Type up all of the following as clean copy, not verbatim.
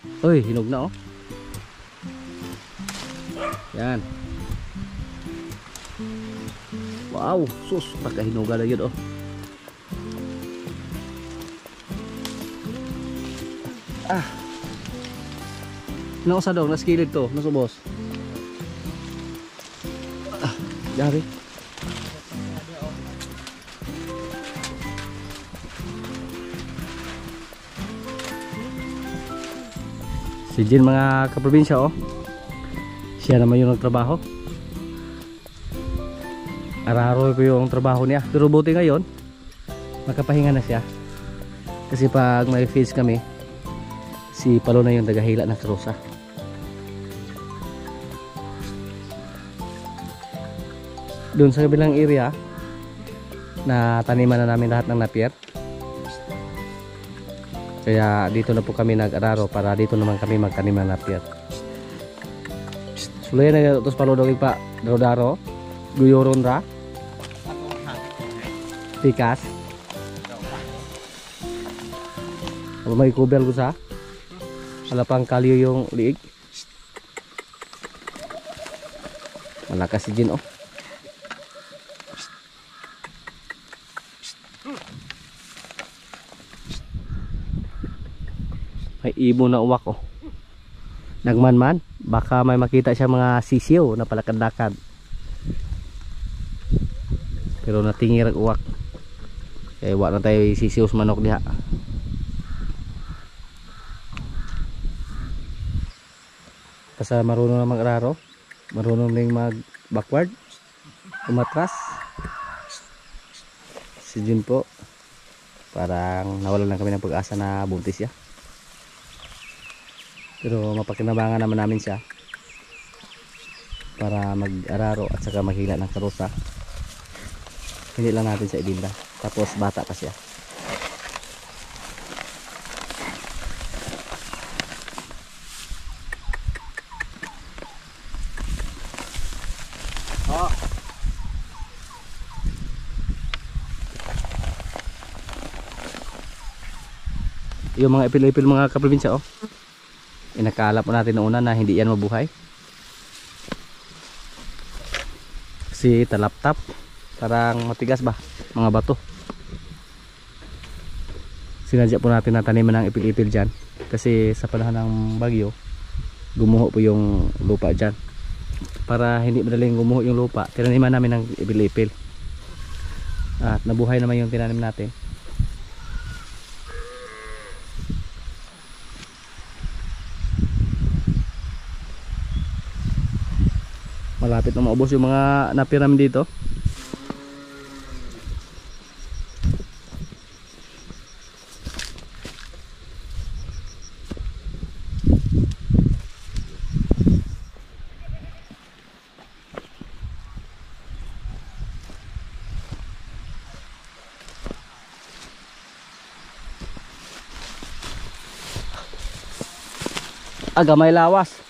Uy, hinog na oh. Yan. Wow, sus, pagkahinuga na yun oh. Ah. Ano sa daw, naskilid to, nasubos. Ah, dari. Si Jin mga kaprobinsya oh. Siya naman yung nagtrabaho. Araw-araw ko yung trabaho niya. Pero buti ngayon makapahinga na siya. Kasi pag may feeds kami, si Palo na yung tagahila ng karusa. Doon sa kabilang area na taniman na namin lahat ng napier. Kaya dito na po kami nag-araro para dito naman kami magtanim ng napier. Sulayan na ito Palo daw pa daro-daro. Guyoron ra. Pikas. Apa may kubel ko sa? Wala pang kalyo yung liig. Malakas si Jin oh. May ibon na uwak oh. Nagman-man, baka may makita siya mga sisiyo na palakad-lakad. Pero natingir ang uwak. Kaya wala na tayo sisiyo sa manok diha. Basta marunong na mag-araro, marunong ding mag-backward, umatras. Si Jin po, parang nawalan lang kami ng pag-asa na buntis siya. Pero mapakinabangan naman namin siya para mag-araro at saka maghila ng karusa. Hindi lang natin siya ibinda. Tapos bata pa siya. Oh. Yung mga ipil-ipil mga kaprobinsya oh. Inakala po natin noon na hindi yan mabuhay. Kasi talap-tap. Parang matigas ba? Mga bato. Sinadya po natin na taniman ng ipil-ipil dyan. Kasi sa panahon ng bagyo, gumuho po yung lupa dyan. Para hindi madaling gumuho yung lupa, tinaniman namin ng ipil-ipil. At nabuhay naman yung tinanim natin. Malapit na maubos yung mga napier namin dito. Gamay lawas.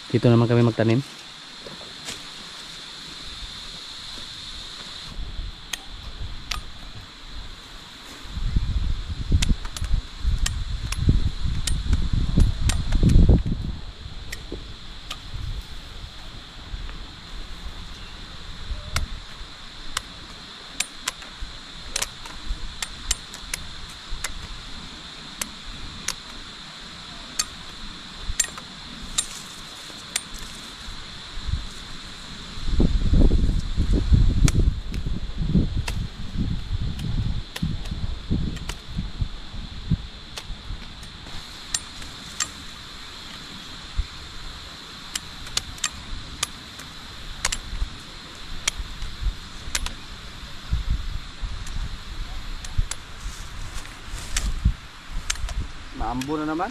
Dito naman kami magtanim. Maambo na naman.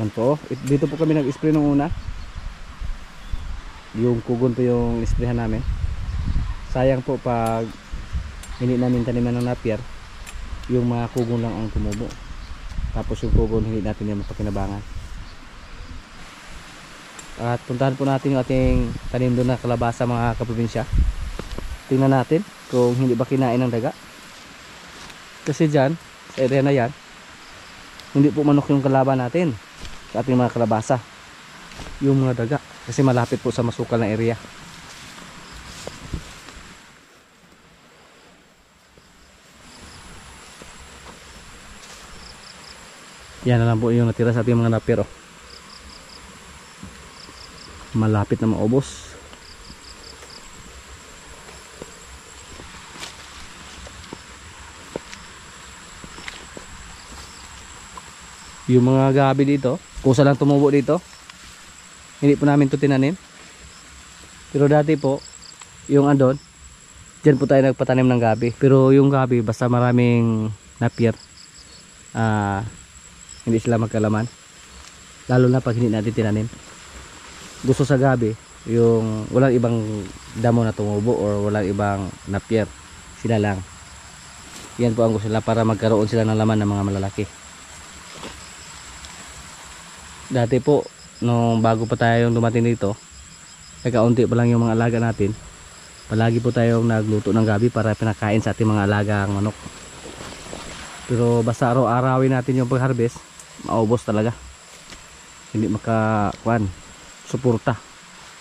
Yan po. Dito po kami nag-spray nung una. Yung kugon po yung isprayhan namin. Sayang po pag hindi namin taniman ng napier, yung mga kugon lang ang tumubo. Tapos yung kugon hindi natin yung mapakinabangan. At puntahan po natin yung ating tanim doon na kalabasa mga kaprobinsya. Tingnan natin kung hindi ba kinain ng daga. Kasi dyan, sa area na yan, hindi po manok yung kalaban natin sa ating mga kalabasa, yung mga daga, kasi malapit po sa masukal na area. Yan na lang po yung natira sa ating mga napier, oh. Malapit na maubos. Yung mga gabi dito, kusa lang tumubo dito. Hindi po namin ito tinanim. Pero dati po, yung andon, dyan po tayo nagpatanim ng gabi. Pero yung gabi, basta maraming napier, hindi sila magkalaman. Lalo na pag hindi natin tinanim. Gusto sa gabi, yung walang ibang damo na tumubo or walang ibang napier. Sila lang. Yan po ang gusto nila para magkaroon sila ng laman ng mga malalaki. Dati po, nung bago pa tayo dumating dito, nagkaunti pa lang yung mga alaga natin. Palagi po tayong nagluto ng gabi para pinakain sa ating mga alagang manok. Pero basta araw-arawin natin yung pag-harvest, maubos talaga. Hindi makakuan, suporta.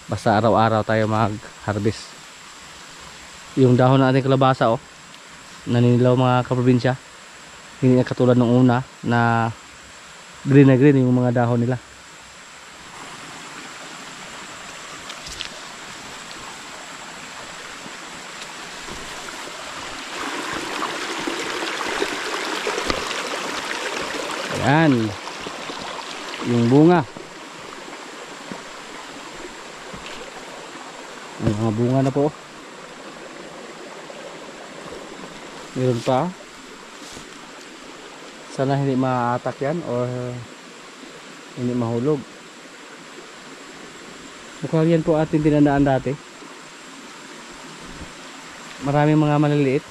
Basta araw-araw tayo mag-harvest. Yung dahon ng ating kalabasa, oh, naninilaw mga kaprobinsya. Hindi na katulad nung una na green na green yung mga dahon nila. Ayan yung bunga. Yung mga bunga na po. Meron pa. Sana hindi ma-attack yan or hindi mahulog. Mukhang yan po ating tinandaan dati. Maraming mga maliliit.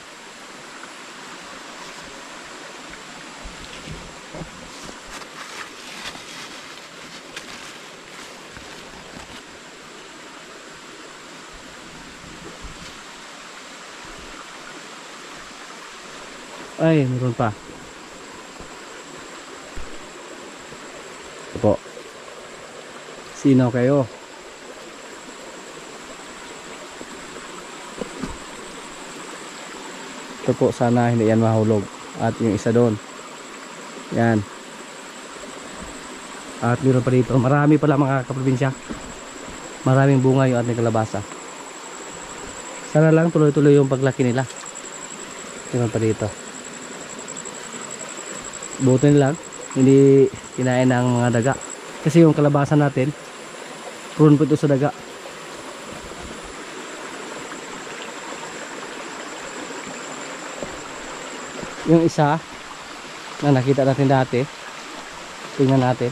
Ay, meron pa. Ito po. Sino kayo? Ito po, sana hindi yan mahulog. At yung isa doon. Yan. At meron pa dito. Marami pala mga kaprobinsya. Maraming bunga yung ating kalabasa. Sana lang tuloy-tuloy yung paglaki nila. Meron pa dito. Butin lang, hindi kinain ng mga daga. Kasi yung kalabasa natin, prone po ito sa daga. Yung isa na nakita natin dati, tingnan natin.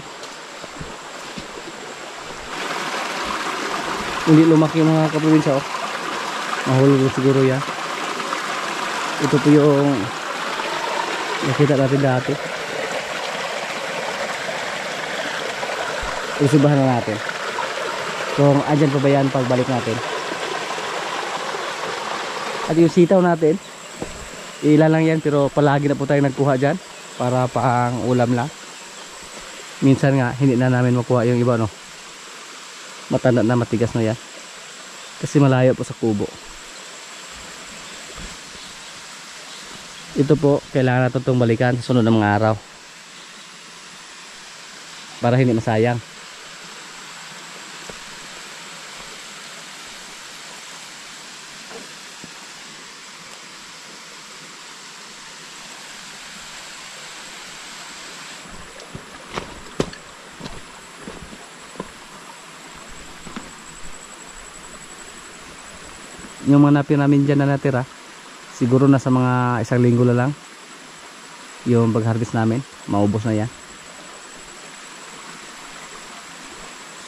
Hindi lumaki yung mga kaprobinsya, oh. Mahulog siguro yan. Ito po yung nakita natin dati. Usubahan na natin kung andyan pa ba yan pagbalik natin. At yung sitaw natin, ilan lang yan, pero palagi na po tayo nagkuha dyan para pang ulam lang. Minsan nga hindi na namin makuha yung iba, no. Matanda na, matigas na yan kasi malayo po sa kubo. Ito po, kailangan natin itong balikan sa sunod ng mga araw para hindi masayang. Yung mga napi namin dyan na natira, siguro nasa mga 1 linggo na lang yung pag-harvest namin, maubos na yan.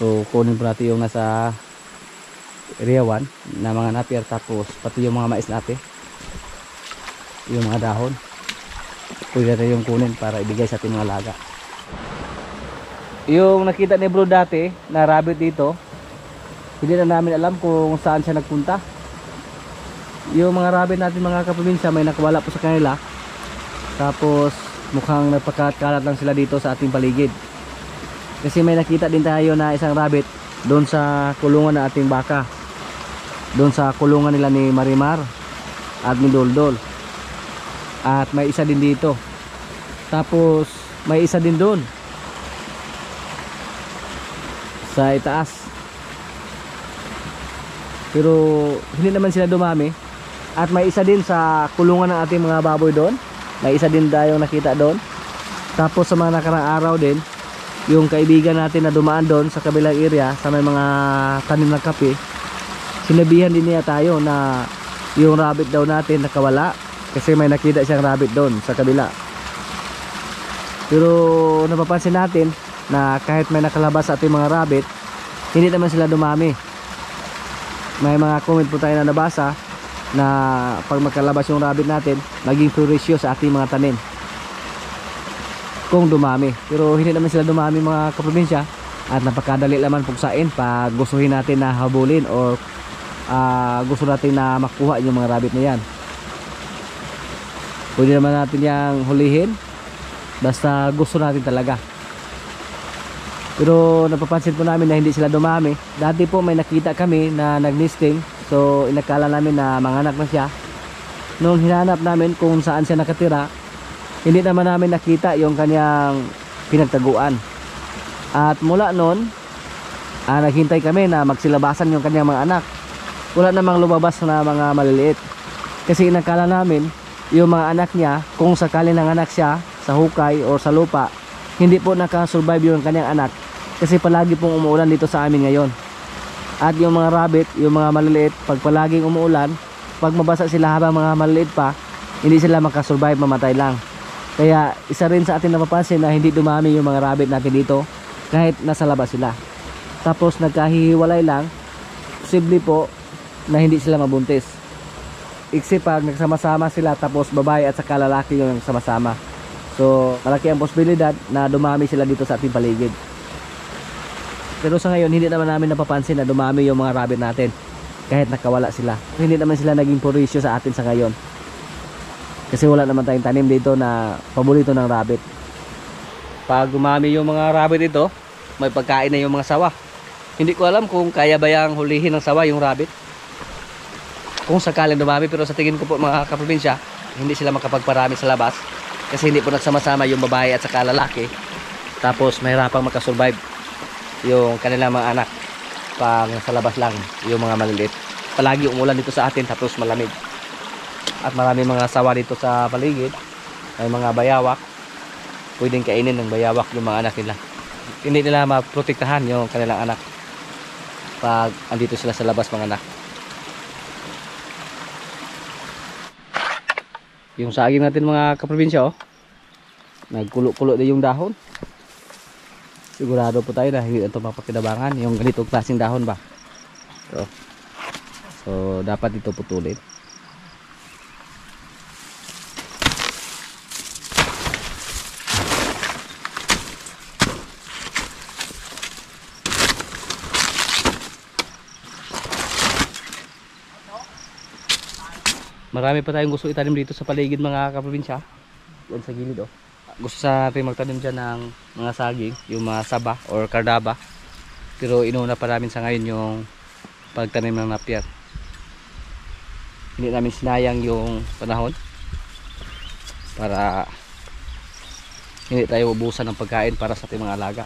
So kunin po natin yung nasa area 1 na mga napier, tapos pati yung mga mais natin, yung mga dahon pwede natin yung kunin para ibigay sa ating mga alaga. Yung nakita ni bro dati na rabbit dito, hindi na namin alam kung saan siya nagpunta. Yung mga rabbit natin mga kaprobinsya, may nakawala po sa kanila, tapos mukhang nagpakalat lang sila dito sa ating paligid. Kasi may nakita din tayo na isang rabbit doon sa kulungan ng ating baka, doon sa kulungan nila ni Marimar at ni Doldol, at may isa din dito, tapos may isa din doon sa itaas. Pero hindi naman sila dumami. At may isa din sa kulungan ng ating mga baboy doon, may isa din tayong nakita doon. Tapos sa mga nakarang araw din, yung kaibigan natin na dumaan doon sa kabilang area sa may mga tanim ng kape, sinabihan din niya tayo na yung rabbit daw natin nakawala kasi may nakita siyang rabbit doon sa kabila. Pero napapansin natin na kahit may nakalabas sa ating mga rabbit, hindi naman sila dumami. May mga comment po tayo na nabasa na pag magkalabas yung rabbit natin, maging flourisyo sa ating mga tanim kung dumami. Pero hindi naman sila dumami mga kaprobinsya, at napakadali naman pugsain pag gustuhin natin na habulin o gusto natin na makuha yung mga rabbit na yan. Pwede naman natin yang hulihin basta gusto natin talaga. Pero napapansin po namin na hindi sila dumami. Dati po may nakita kami na nagnesting, so inakala namin na manganak na siya. Nung hinanap namin kung saan siya nakatira, hindi naman namin nakita yung kanyang pinagtaguan. At mula nun, naghintay kami na magsilabasan yung kanyang mga anak. Wala namang lumabas na mga maliliit, kasi inakala namin yung mga anak niya, kung sakali nanganak siya sa hukay o sa lupa, hindi po nakasurvive yung kanyang anak, kasi palagi pong umuulan dito sa amin ngayon. At yung mga rabbit, yung mga maliliit, pag palaging umuulan, pag mabasa sila habang mga maliliit pa, hindi sila makasurvive, mamatay lang. Kaya isa rin sa atin napapansin na hindi dumami yung mga rabbit natin dito kahit nasa labas sila. Tapos nagkahihiwalay lang, posible po na hindi sila mabuntis, except pag nagsama-sama sila tapos babae at saka lalaki yung nagsama-sama. So malaki ang posibilidad na dumami sila dito sa ating paligid. Pero sa ngayon hindi naman namin napapansin na dumami yung mga rabbit natin kahit nakawala sila. Hindi naman sila naging purisyo sa atin sa ngayon, kasi wala naman tayong tanim dito na paborito ng rabbit. Pag dumami yung mga rabbit dito, may pagkain na yung mga sawa. Hindi ko alam kung kaya ba yung hulihin ng sawa yung rabbit kung sakaling dumami. Pero sa tingin ko po mga kaprobinsya, hindi sila makapagparami sa labas kasi hindi po nagsama-sama yung babae at saka lalaki. Tapos mahirapang makasurvive yung kanilang mga anak pag nasa labas lang yung mga maliliit. Palagi umulan dito sa atin, tapos malamig. At marami mga sawa dito sa paligid. May mga bayawak, pwedeng kainin ng bayawak yung mga anak nila. Hindi nila maprotektahan yung kanilang anak pag andito sila sa labas mga anak. Yung saging natin mga kaprobinsya, nagkulo-kulo din yung dahon. Sigurado po tayo na hindi ito mapakinabangan yung ganitong klaseng dahon ba. So dapat ito putulin. Marami pa tayong gusto itanim dito sa paligid mga kaprobinsya. Doon sa gilid Gusto sa natin magtanim dyan ng mga saging, yung mga saba or kardaba. Pero inuna pa namin sa ngayon yung pagtanim ng napier. Hindi namin sinayang yung panahon para hindi tayo ubusan ng pagkain para sa ating mga alaga.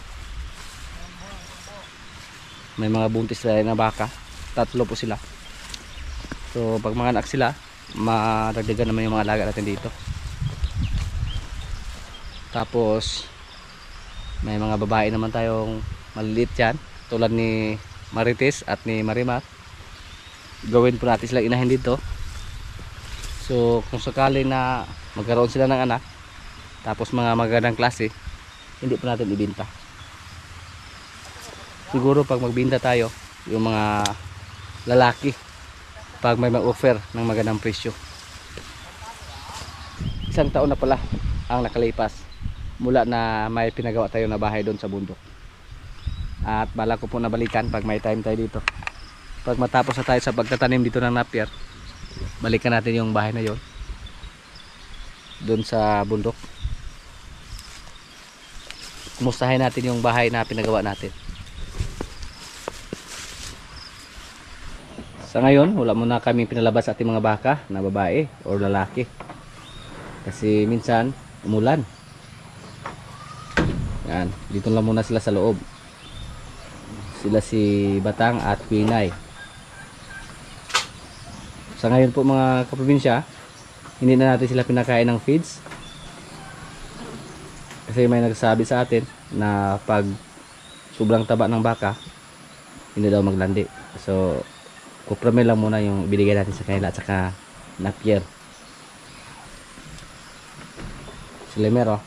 May mga buntis na baka, 3 po sila. So pag mga anak sila, madagdagan naman yung mga alaga natin dito. Tapos may mga babae naman tayong maliliit dyan, tulad ni Marites at ni Marimar. Gawin po natin silang inahin dito. So kung sakali na magkaroon sila ng anak, tapos mga magandang klase, hindi po natin ibenta. siguro pag magbinta tayo, yung mga lalaki, pag may mag-offer ng magandang presyo. Isang taon na pala ang nakalipas mula na may pinagawa tayo na bahay doon sa bundok. At bala ko po na balikan pag may time tayo dito. Pag matapos na tayo sa pagtatanim dito ng napier, balikan natin yung bahay na yon doon sa bundok. Kumustahin natin yung bahay na pinagawa natin. Sa ngayon, wala muna kami pinalabas sa ating mga baka na babae o lalaki. Kasi minsan, umulan. Yan, dito lang muna sila sa loob. Sila si Batang at Quinay. Sa ngayon po mga kaprobinsya, hindi na natin sila pinakain ng feeds. Kasi may nagsabi sa atin na pag sobrang taba ng baka, hindi daw maglandi. So, kuprame lang muna yung ibigay natin sa kanila at saka napier. Slimer, oh.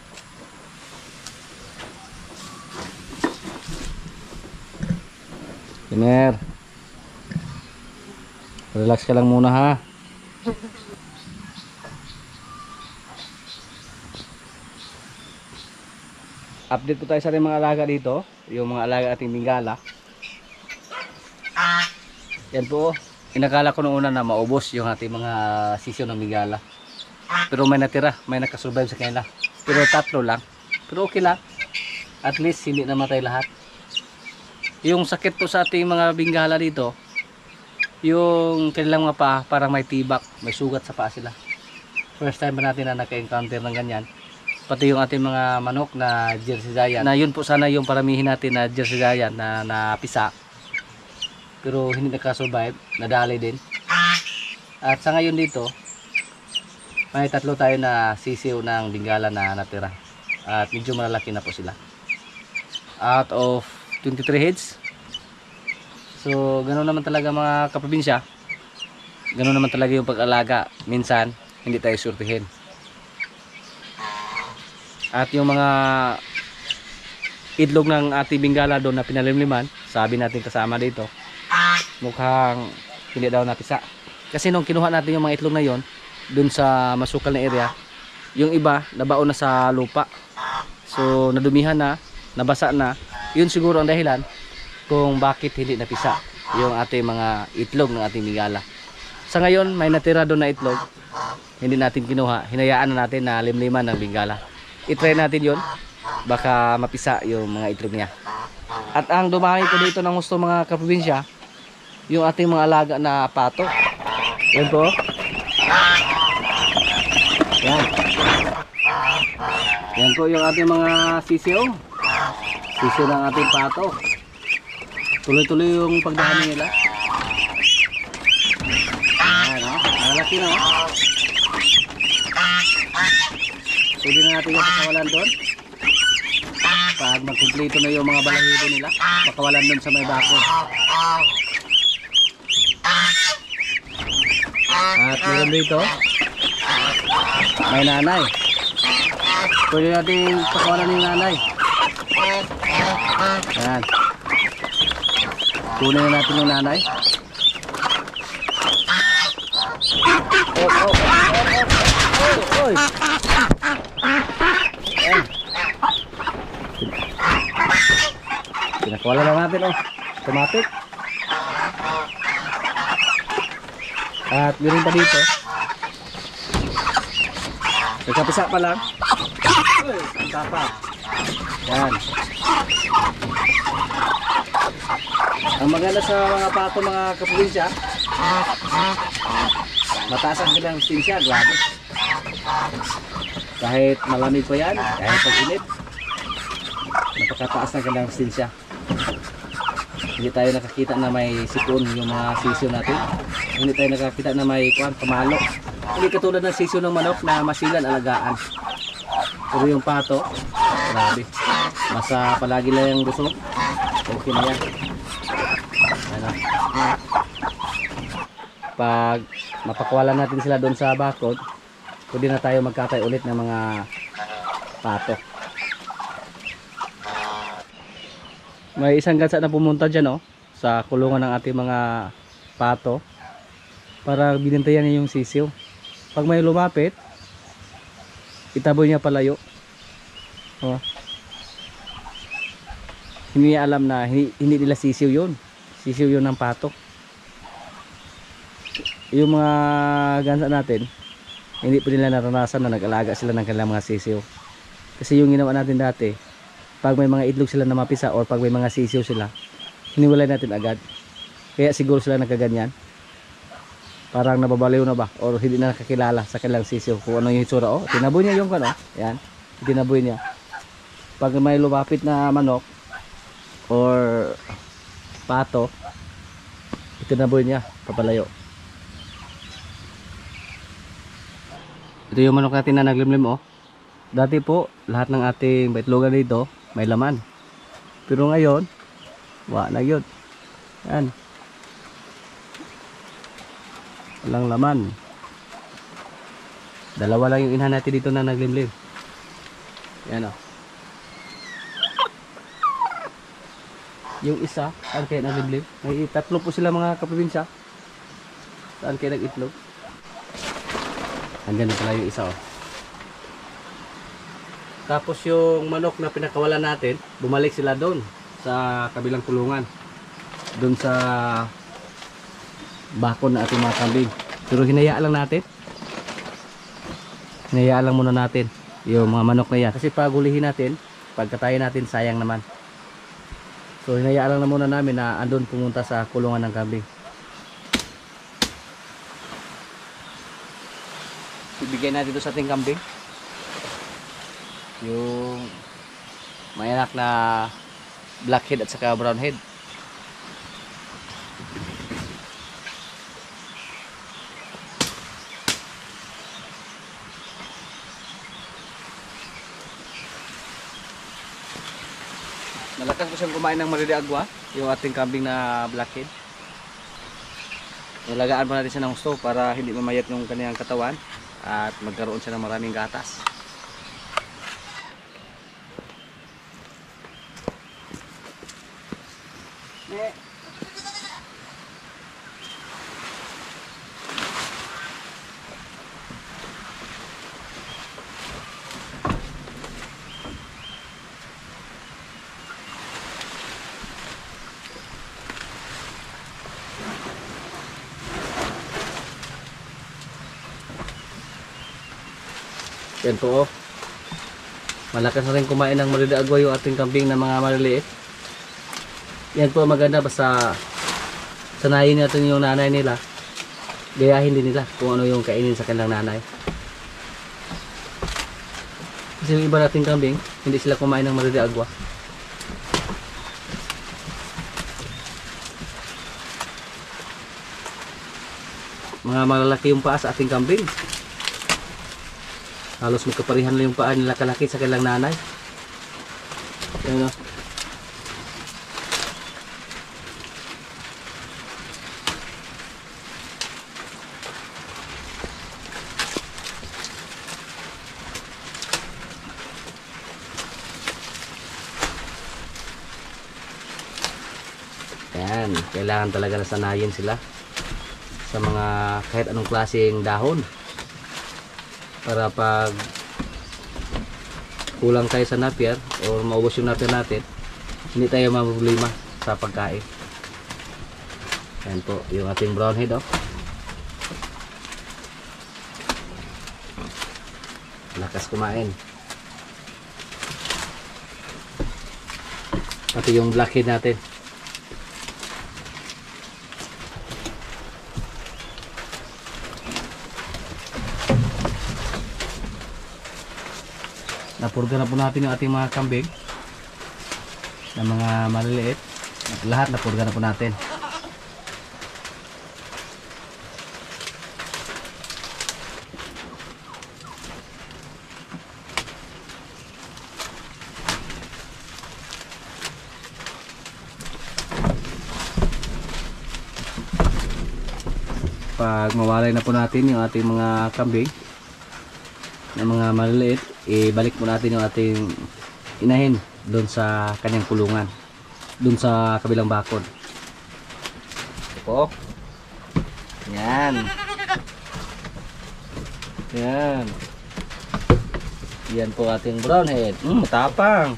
Slimer, relax ka lang muna ha. Update po tayo sa ating mga alaga dito. Yung mga alaga ating Bengala. Yan po, inakala ko noong una na maubos yung ating mga sisyo ng Bengala. Pero may natira, may nakasurvive sa kanila. Pero 3 lang. Pero okay lang. At least hindi namatay lahat. Yung sakit po sa ating mga Bengala dito, yung kanilang mga paa parang may tibak, may sugat sa paa sila. First time ba natin na naka-encounter ng ganyan. Pati yung ating mga manok na Jersey Giant, na yun po sana yung paramihin natin na Jersey Giant na napisa. Pero hindi nakasurvive, nadali din. At sa ngayon dito, may 3 tayo na sisiw ng Bengala na natira. At medyo malalaki na po sila. Out of 23 heads. So, ganoon naman talaga mga kaprobinsya. Ganoon naman talaga yung pag-alaga. Minsan, hindi tayo surtihin. At yung mga itlog ng ating Bengala doon na pinalimliman, sabi natin kasama dito, mukhang hindi daw napisa. Kasi nung kinuha natin yung mga itlog na yon dun sa masukal na area, yung iba nabaon na sa lupa. So nadumihan na, nabasa na. Yun siguro ang dahilan kung bakit hindi napisa yung ating mga itlog ng ating Bengala. Sa ngayon may natira doon na itlog, hindi natin kinuha, hinayaan na natin na limliman ng Bengala. I-try natin yun, baka mapisa yung mga itlog niya. At ang dumami po dito ng gusto mga kaprobinsya, yung ating mga alaga na pato. Yan po. Yan. Yan po yung ating mga sisiw. Sisiw ng ating pato. Tuloy-tuloy yung pagdami nila. Yan, oh. Malaki na, oh. Pwede na natin yung pakawalan doon. Pag magkumpleto na yung mga balahibo nila, pakawalan doon sa may bakod. At meron dito, may nanay. Pwede natin pakawalan yung nanay. Ayan. Kunin na natin yung nanay. Oy. Ayan. Pinakawalan na natin, oh. Automatic. At meron pa dito. Nagkapisa pa lang. Uy, ang tapa. Yan. Ang maganda sa mga pato mga kaprobinsya, mataas ang kanilang resistensya, grabe. Kahit malamig pa yan, kahit pag-init, napakataas ang kanilang resistensya. Hindi tayo nakakita na may sipon yung mga sisyo natin. Hindi tayo nakakita na may pamalo. Hindi katulad ng sisyo ng manok na masilan alagaan. Pero yung pato, grabe. Basta palagi lang yung busog. Okay na yan. Ano? Pag mapakwalan natin sila doon sa bakod, pwede na tayo magkatay ulit ng mga pato. May isang gansa na pumunta dyan, oh, sa kulungan ng ating mga pato para binantayan niya yung sisiw. Pag may lumapit, itaboy niya palayo. Oh. Hindi niya alam na hindi nila sisiw yun. Sisiw yun ng pato. Yung mga gansa natin, hindi pa nila naranasan na nag-alaga sila ng kanilang mga sisiw. Kasi yung ginawa natin dati, pag may mga itlog sila na mapisa or pag may mga sisiw sila, hiniwalay natin agad. Kaya siguro sila nagkaganyan. Parang nababaliw na ba or hindi na nakakilala sa kanilang sisiw kung ano yung itsura. Oh, tinaboy niya yung ano. Yan, tinaboy niya. Pag may lumapit na manok or pato, itinaboy niya papalayo. Ito yung manok natin na naglimlim, oh. Dati po lahat ng ating baitlogan dito may laman, pero ngayon wala na yun. Yan, walang laman. Dalawa lang yung inahan natin dito na naglimlim. Yan, oh. Yung isa, saan kaya naglimlim? May tatlo po sila mga kaprobinsya. Saan kaya nag-itlog? Andyan pala yung isa, oh. Tapos yung manok na pinakawalan natin, bumalik sila doon sa kabilang kulungan. Doon sa bakon na ating mga kambing. Pero hinayaan lang natin. Hinayaan lang muna natin yung mga manok na yan. Kasi pag hulihin natin, pagkatayin natin, sayang naman. So hinayaan lang na muna namin na andun pumunta sa kulungan ng kambing. Ibigay natin ito sa ating kambing. Yung may anak na blackhead at saka brownhead. Malakas po siyang kumain ng maririagwa, yung ating kambing na blackhead. Nalagaan pa natin siya ng gusto para hindi mamayat yung kanyang katawan at magkaroon siya ng maraming gatas. Yan po, oh. Malakas na rin kumain ng maririagwa yung ating kambing na mga maliliit. Yan po maganda, basta sanayin natin yung nanay nila. Gayahin din nila kung ano yung kainin sa kanilang nanay. Kasi yung iba nating kambing, hindi sila kumain ng maririagwa. Mga malalaki yung paa sa ating kambing. Halos magkaparihan lang yung paa nila kalaki sa kanilang nanay. Yan, oh. Yan, kailangan talaga na sanayin sila sa mga kahit anong klaseng dahon. Para pag kulang tayo sa napier o maubos yung napier natin, hindi tayo maproblema sa pagkain. Yan po yung ating brownhead, oh. Lakas kumain. Pati yung blackhead natin. Napurga na po natin yung ating mga kambing na mga maliliit. Lahat napurga na po natin. Pag mawalay na po natin yung ating mga kambing na mga maliliit, ibalik po natin yung ating inahin doon sa kanyang kulungan. dun sa kabilang bakod. Ito po. Yan. Yan. Yan po ating brown head. Matapang.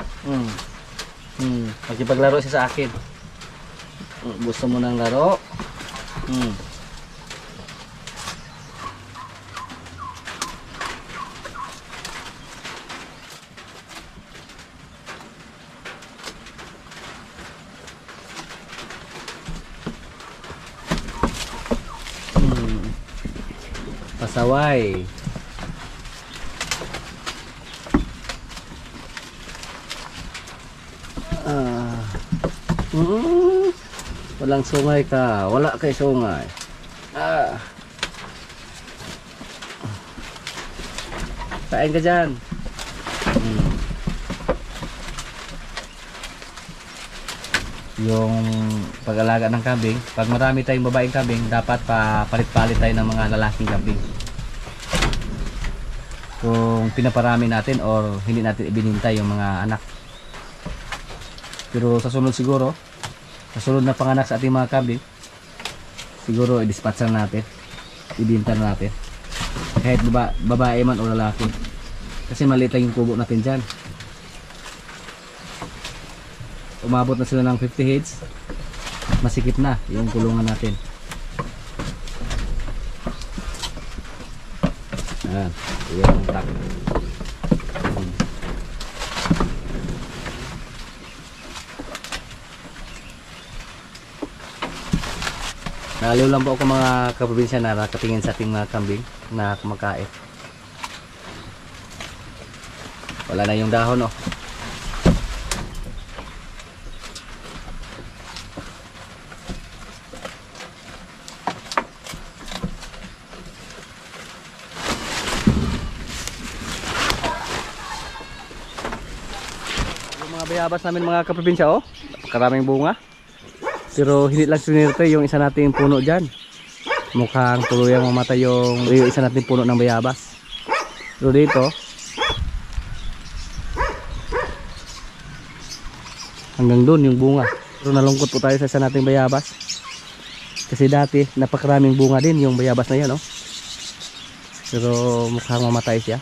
Magkipaglaro siya sa akin. Gusto mo ng laro? Pasaway. Walang sungay ka. Wala kay sungay. Kain ka dyan. Yung pag-alaga ng kambing, pag marami tayong babaeng kambing, dapat palit-palit tayo ng mga lalaking kambing. Kung pinaparami natin or hindi natin ibinintay yung mga anak. Pero sa sunod siguro, sa sunod na panganak sa ating mga kambing, siguro i-dispatch na natin, ibinta na natin. Kahit babae man o lalaki. Kasi maliit lang yung kubo natin dyan. Umabot na sila ng 50 heads, masikip na yung kulungan natin. Ayan, yan ang tak. Naaliw lang po ako mga kaprobinsya na nakatingin sa ating mga kambing na kumakain. Wala na yung dahon, oh. Yung mga bayabas namin mga kaprobinsya, oh. Karaming bunga. Pero hindi lang sinirte yung isa nating puno dyan. Mukhang tuluyang mamatay yung isa nating puno ng bayabas. Pero dito, hanggang doon yung bunga. Pero nalungkot po tayo sa isa nating bayabas. Kasi dati napakaraming bunga din yung bayabas na yan, oh. Pero mukhang mamatay siya.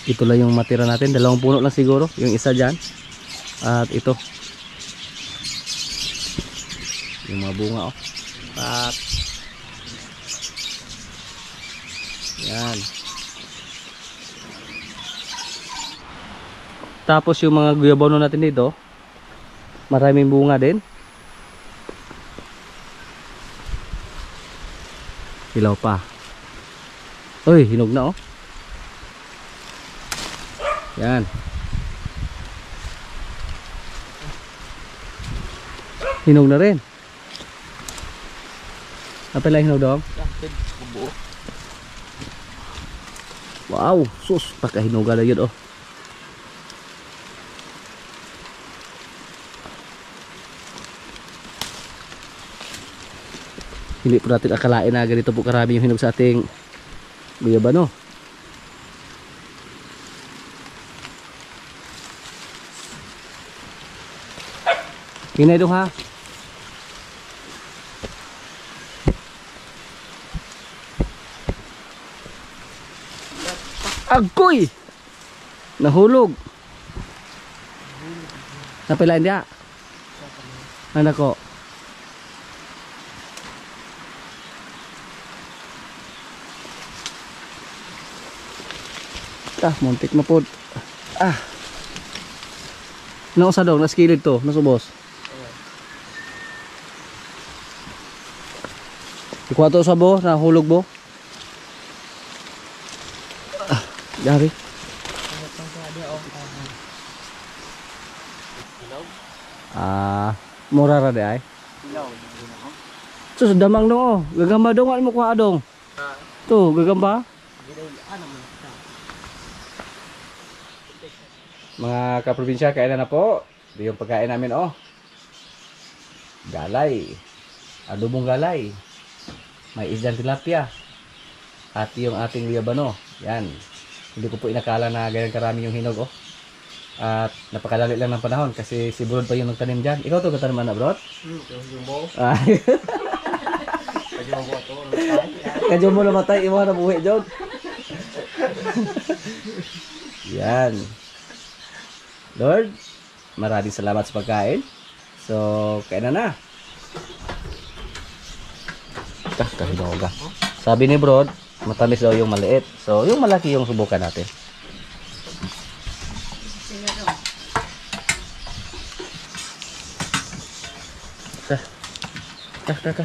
Ito lang yung matira natin. Dalawang puno lang siguro. Yung isa dyan. At ito. Yung mga bunga, oh. At yan. Tapos yung mga guyabono natin dito, maraming bunga din. Hilaw pa. Uy, hinog na, oh. Yan. Hinog na rin. Apa lang hinog dong? Wow, sus, pagkahinog na yun, oh. Hindi po natin akalain na ganito po karami yung hinog sa ating guyabano. Hinay dong ha. Agoy! Nahulog. Napilain dia. Anak ko. Muntik na po. Nausa daw, naskilid to, nasubos. Ikuha to sa bo, nahulog bo. Dari. Mura ra de ay. Sus damang dong, oh. Gagamba dong ano mo kuha dong. Tuh, gagamba. Mga kaprobinsya, kainan na po. Ito yung pagkain namin, oh. Galay. Adobong galay. May isdang tilapia. At yung ating guyabano. Yan. Hindi ko po inakala na ganyan karami yung hinog, oh. At napakadali lang ng panahon kasi si Brod pa yung nagtanim dyan. Ikaw to katanim na, Brod? Yung buo. Ah. Kadyo mo buo to. Kadyo mo namatay, imo na buhi, Jod. Yan. Lord, maraming salamat sa pagkain. So, kain na. Kahinog ka. Sabi ni Brod, matamis daw yung maliit. So, yung malaki yung subukan natin. Ka.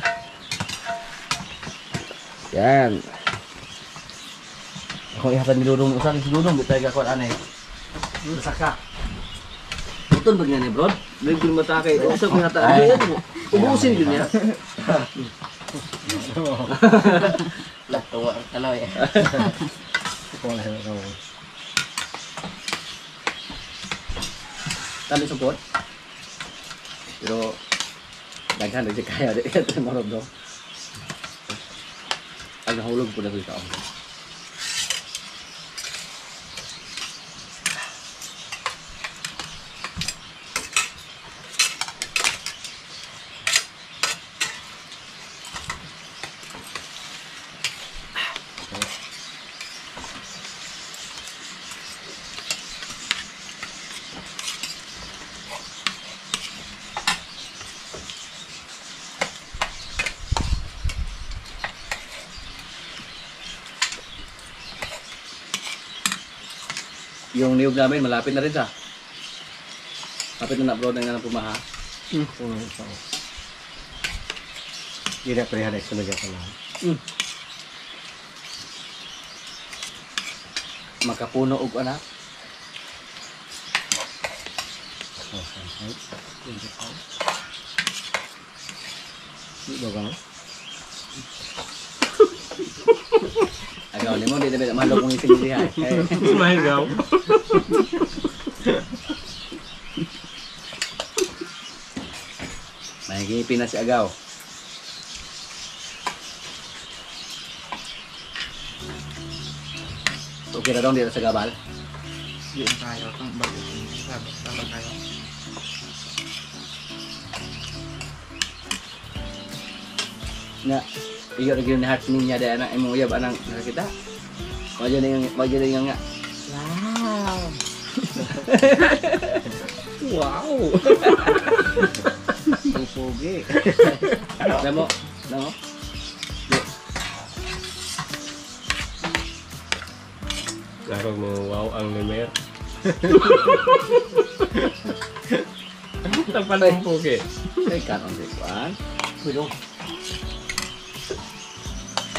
Yan. Ako ihatan ni Dudong usang si Dudong bitay ka kon anay. Saka. Utol bag ni Brod. Ligul mata kay usap ni hata. Ubusin gyud niya. Tuwa ang kaloy. Tami support. Pero daghan di kaya di ka marod do. Ang hulog po na ito. Yung niyog namin malapit na rin sa. Malapit na na-upload na nga ng pumaha. Hindi na parihanay sa nagyan sa lahat. Makapuno og anak. Di ba ba? Agaw ni mo di na malog mong isig diha. Mahigaw. Mahigipin na si Agaw. Okay na dong dito sa gabal. Di na tayo. Ang bago. Tama tayo. Nga, iyo lagi ni heart niya dahil anak imong uyab anang nakakita. Wajud na nga. Wow. Wow. Pupugi. Namo. Laro mo wow ang limer. Tapan ng pugi. Ay kanon di kuan. Kudo.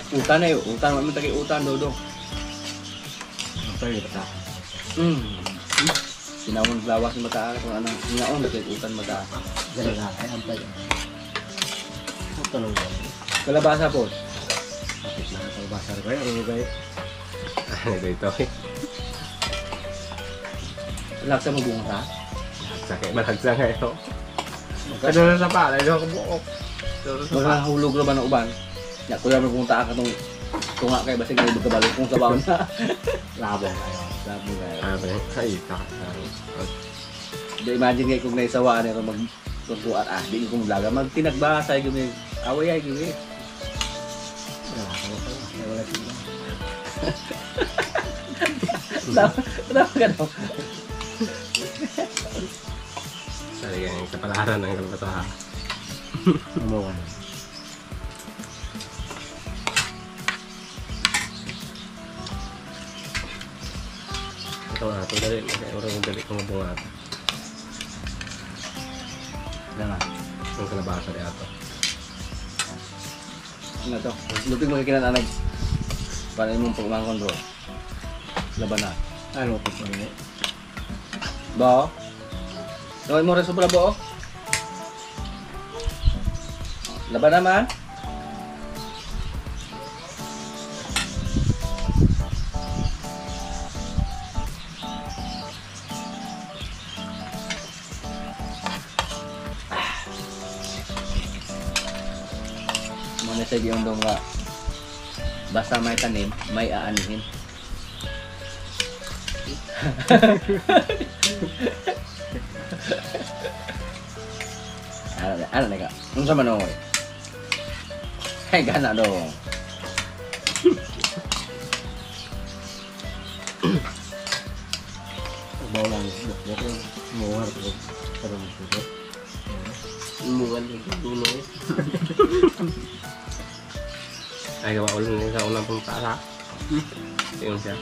Utan na yun. Utan. May matagi utan, Dodong. Apa yung bata? Sinawon lawas ng mata. Kung anong ngaon, matagi utan mata. Dala na. Ay, ampay. Ito nung Kalabasa po. kapit na kalbasa rin kayo. Ano ba yun? Ano dito eh? Laksa mo bunga ha? Malagsa ngayon. Ano na sa pala? Ito ako buok. Mga hulog na ba ng uban? Ya, kuya mo pumunta ka itong tunga kayo basig na ibig kabalo kung sabaw na. Labong kayo. Sabi nga. Ano ba yun? Kaita. Di imagine kayo kung naisawaan nito magtuntuan. Di ko maglaga. Magtinagbasa yung gumi. Away ay gumi. Wala ka na pala. Wala sila. Dapat ka daw. Sali yung kapalaran ng kalbasa. Ano ka na? Ito nga, ito dali. Orang yung dali kong mabungat. Yan na. Ang kalabasa di ato. Ano to? Lupig magkikinan anay. Para mong pagmangkon bro. Laban na. Ano po pa rin? Bo? Gawin mo rin sobra bo? Laban naman? Muna sa yung dong nga. Basta may tanim, may aanihin. Ano na ka? Ano sa manoy? Ay, gana dong. Bawang muwar ko parang puso. Muwar yung dulo. Ay gawa ulit sa unang pang para. Tingnan siya.